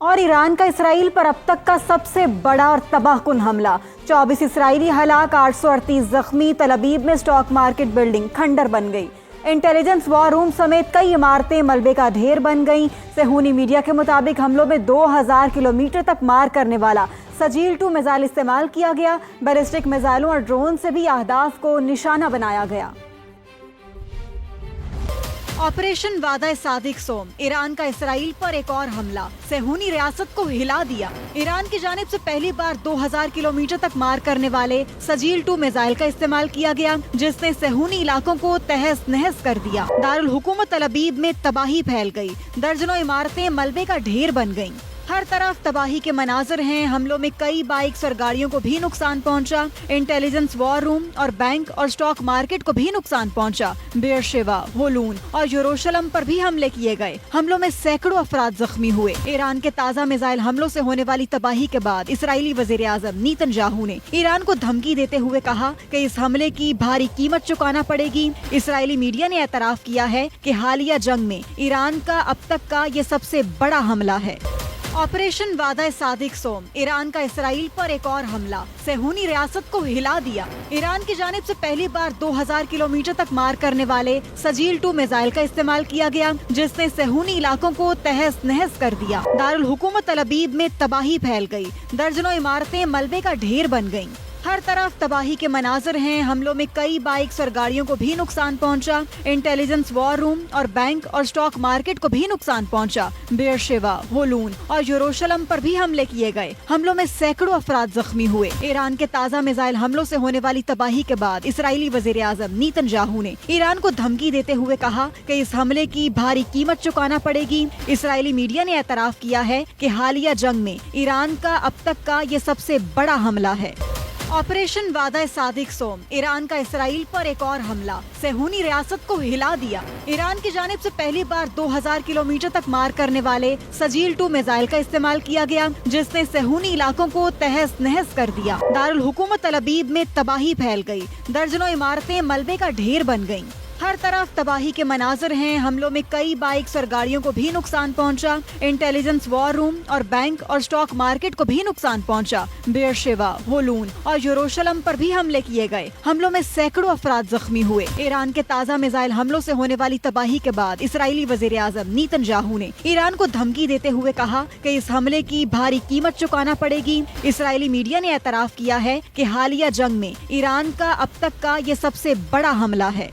और ईरान का इसराइल पर अब तक का सबसे बड़ा और तबाहकुन हमला। 24 इसराइली हलाक, 838 जख्मी। तल अबीब में स्टॉक मार्केट बिल्डिंग खंडर बन गई। इंटेलिजेंस वॉर रूम समेत कई इमारतें मलबे का ढेर बन गईं। सेहूनी मीडिया के मुताबिक हमलों में 2000 किलोमीटर तक मार करने वाला सजील-2 मिसाइल इस्तेमाल किया गया। बैलिस्टिक मिसाइलों और ड्रोन से भी अहदाफ को निशाना बनाया गया। ऑपरेशन वादा सादिक सोम, ईरान का इसराइल पर एक और हमला, सेहूनी रियासत को हिला दिया। ईरान की जानिब से पहली बार 2000 किलोमीटर तक मार करने वाले सजील-2 मिसाइल का इस्तेमाल किया गया, जिसने सेहूनी इलाकों को तहस नहस कर दिया। दारुल हुकूमत तल अबीब में तबाही फैल गई। दर्जनों इमारतें मलबे का ढेर बन गईं। हर तरफ तबाही के मनाजर हैं। हमलों में कई बाइक्स और गाड़ियों को भी नुकसान पहुंचा। इंटेलिजेंस वॉर रूम और बैंक और स्टॉक मार्केट को भी नुकसान पहुंचा। बेरशेवा, होलून और यरूशलेम पर भी हमले किए गए। हमलों में सैकड़ों अफराद जख्मी हुए। ईरान के ताज़ा मिसाइल हमलों से होने वाली तबाही के बाद इसराइली वज़ीर आज़म नेतन्याहू ने ईरान को धमकी देते हुए कहा कि इस हमले की भारी कीमत चुकाना पड़ेगी। इसराइली मीडिया ने एतराफ किया है कि हालिया जंग में ईरान का अब तक का ये सबसे बड़ा हमला है। ऑपरेशन वादा सादिक सोम, ईरान का इसराइल पर एक और हमला, सेहूनी रियासत को हिला दिया। ईरान की जानिब से पहली बार 2000 किलोमीटर तक मार करने वाले सजील-2 मिसाइल का इस्तेमाल किया गया, जिसने सेहूनी इलाकों को तहस नहस कर दिया। दारुल हुकूमत तल अबीब में तबाही फैल गई। दर्जनों इमारतें मलबे का ढेर बन गईं। हर तरफ तबाही के मनाजर हैं। हमलों में कई बाइक्स और गाड़ियों को भी नुकसान पहुंचा। इंटेलिजेंस वॉर रूम और बैंक और स्टॉक मार्केट को भी नुकसान पहुंचा। बेरशेवा, होलून और यरूशलेम पर भी हमले किए गए। हमलों में सैकड़ों अफराद जख्मी हुए। ईरान के ताज़ा मिसाइल हमलों से होने वाली तबाही के बाद इसराइली वज़ीर आज़म नेतन्याहू ने ईरान को धमकी देते हुए कहा कि इस हमले की भारी कीमत चुकाना पड़ेगी। इसराइली मीडिया ने एतराफ किया है कि हालिया जंग में ईरान का अब तक का ये सबसे बड़ा हमला है। ऑपरेशन वादा सादिक सोम, ईरान का इसराइल पर एक और हमला, सेहूनी रियासत को हिला दिया। ईरान की जानिब से पहली बार 2000 किलोमीटर तक मार करने वाले सजील-2 मिसाइल का इस्तेमाल किया गया, जिसने सेहूनी इलाकों को तहस नहस कर दिया। दारुल हुकूमत तल अबीब में तबाही फैल गई। दर्जनों इमारतें मलबे का ढेर बन गईं। हर तरफ तबाही के मनाजर हैं। हमलों में कई बाइक्स और गाड़ियों को भी नुकसान पहुंचा। इंटेलिजेंस वॉर रूम और बैंक और स्टॉक मार्केट को भी नुकसान पहुंचा। बेरशेवा, होलून और यरूशलेम पर भी हमले किए गए। हमलों में सैकड़ों अफराद जख्मी हुए। ईरान के ताज़ा मिसाइल हमलों से होने वाली तबाही के बाद इसराइली वज़ीर आज़म नेतन्याहू ने ईरान को धमकी देते हुए कहा कि इस हमले की भारी कीमत चुकाना पड़ेगी। इसराइली मीडिया ने एतराफ किया है कि हालिया जंग में ईरान का अब तक का ये सबसे बड़ा हमला है।